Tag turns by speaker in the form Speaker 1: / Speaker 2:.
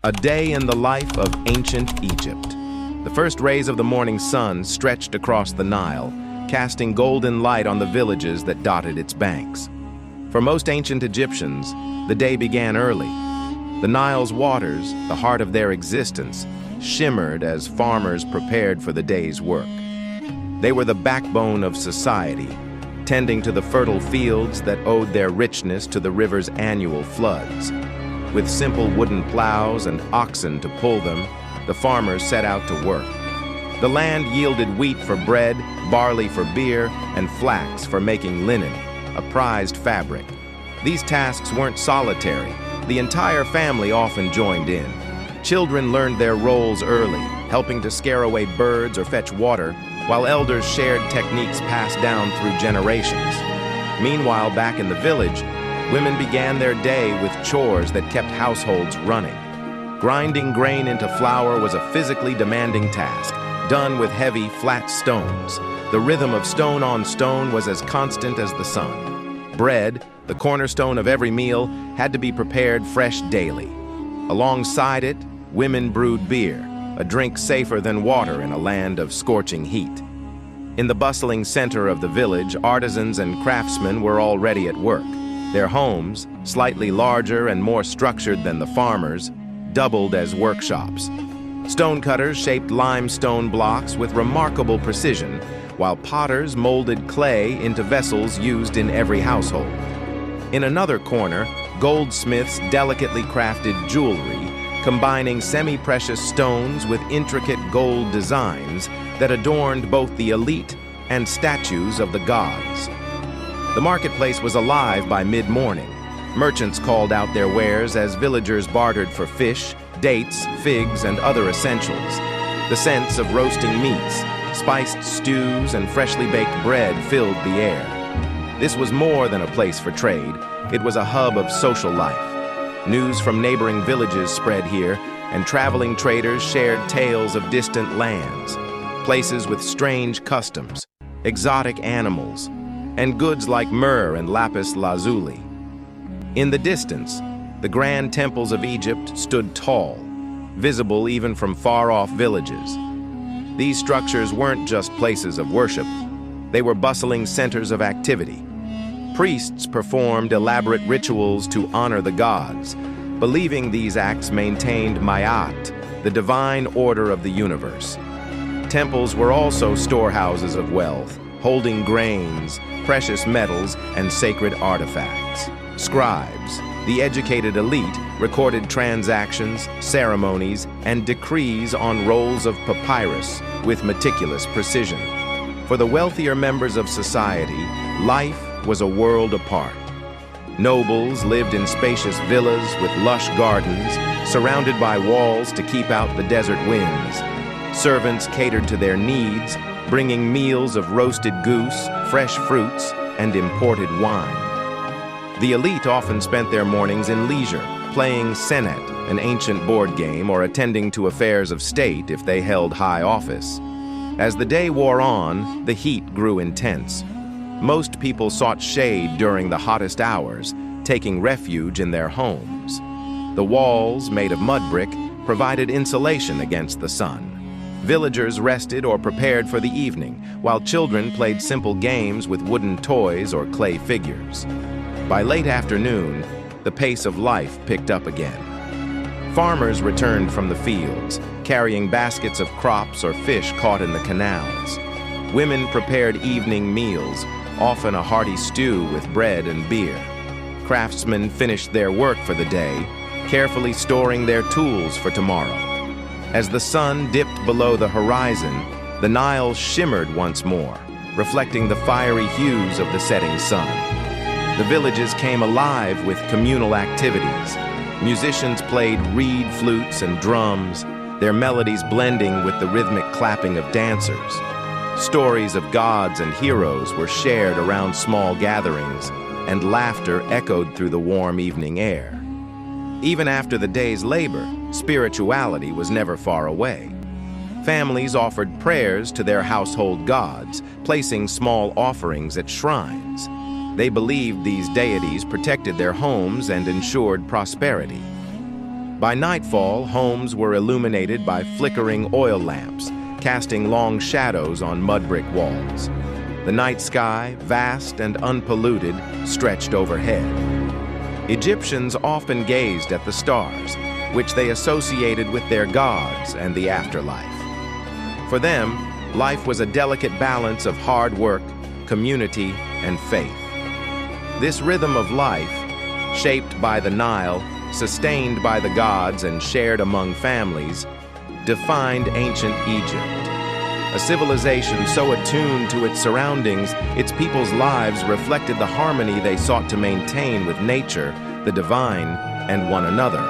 Speaker 1: A day in the life of ancient Egypt. The first rays of the morning sun stretched across the Nile, casting golden light on the villages that dotted its banks. For most ancient Egyptians, the day began early. The Nile's waters, the heart of their existence, shimmered as farmers prepared for the day's work. They were the backbone of society, tending to the fertile fields that owed their richness to the river's annual floods. With simple wooden plows and oxen to pull them, the farmers set out to work. The land yielded wheat for bread, barley for beer, and flax for making linen, a prized fabric. These tasks weren't solitary. The entire family often joined in. Children learned their roles early, helping to scare away birds or fetch water, while elders shared techniques passed down through generations. Meanwhile, back in the village, women began their day with chores that kept households running. Grinding grain into flour was a physically demanding task, done with heavy, flat stones. The rhythm of stone on stone was as constant as the sun. Bread, the cornerstone of every meal, had to be prepared fresh daily. Alongside it, women brewed beer, a drink safer than water in a land of scorching heat. In the bustling center of the village, artisans and craftsmen were already at work. Their homes, slightly larger and more structured than the farmers', doubled as workshops. Stonecutters shaped limestone blocks with remarkable precision, while potters molded clay into vessels used in every household. In another corner, goldsmiths delicately crafted jewelry, combining semi-precious stones with intricate gold designs that adorned both the elite and statues of the gods. The marketplace was alive by mid-morning. Merchants called out their wares as villagers bartered for fish, dates, figs, and other essentials. The scents of roasting meats, spiced stews, and freshly baked bread filled the air. This was more than a place for trade. It was a hub of social life. News from neighboring villages spread here, and traveling traders shared tales of distant lands, places with strange customs, exotic animals, and goods like myrrh and lapis lazuli. In the distance, the grand temples of Egypt stood tall, visible even from far-off villages. These structures weren't just places of worship. They were bustling centers of activity. Priests performed elaborate rituals to honor the gods, believing these acts maintained Ma'at, the divine order of the universe. Temples were also storehouses of wealth, holding grains, precious metals, and sacred artifacts. Scribes, the educated elite, recorded transactions, ceremonies, and decrees on rolls of papyrus with meticulous precision. For the wealthier members of society, life was a world apart. Nobles lived in spacious villas with lush gardens, surrounded by walls to keep out the desert winds. Servants catered to their needs, bringing meals of roasted goose, fresh fruits, and imported wine. The elite often spent their mornings in leisure, playing senet, an ancient board game, or attending to affairs of state if they held high office. As the day wore on, the heat grew intense. Most people sought shade during the hottest hours, taking refuge in their homes. The walls, made of mud brick, provided insulation against the sun. Villagers rested or prepared for the evening, while children played simple games with wooden toys or clay figures. By late afternoon, the pace of life picked up again. Farmers returned from the fields, carrying baskets of crops or fish caught in the canals. Women prepared evening meals, often a hearty stew with bread and beer. Craftsmen finished their work for the day, carefully storing their tools for tomorrow. As the sun dipped below the horizon, the Nile shimmered once more, reflecting the fiery hues of the setting sun. The villages came alive with communal activities. Musicians played reed flutes and drums, their melodies blending with the rhythmic clapping of dancers. Stories of gods and heroes were shared around small gatherings, and laughter echoed through the warm evening air. Even after the day's labor, spirituality was never far away. Families offered prayers to their household gods, placing small offerings at shrines. They believed these deities protected their homes and ensured prosperity. By nightfall, homes were illuminated by flickering oil lamps, casting long shadows on mud brick walls. The night sky, vast and unpolluted, stretched overhead. Egyptians often gazed at the stars, which they associated with their gods and the afterlife. For them, life was a delicate balance of hard work, community, and faith. This rhythm of life, shaped by the Nile, sustained by the gods and shared among families, defined ancient Egypt. A civilization so attuned to its surroundings, its people's lives reflected the harmony they sought to maintain with nature, the divine, and one another.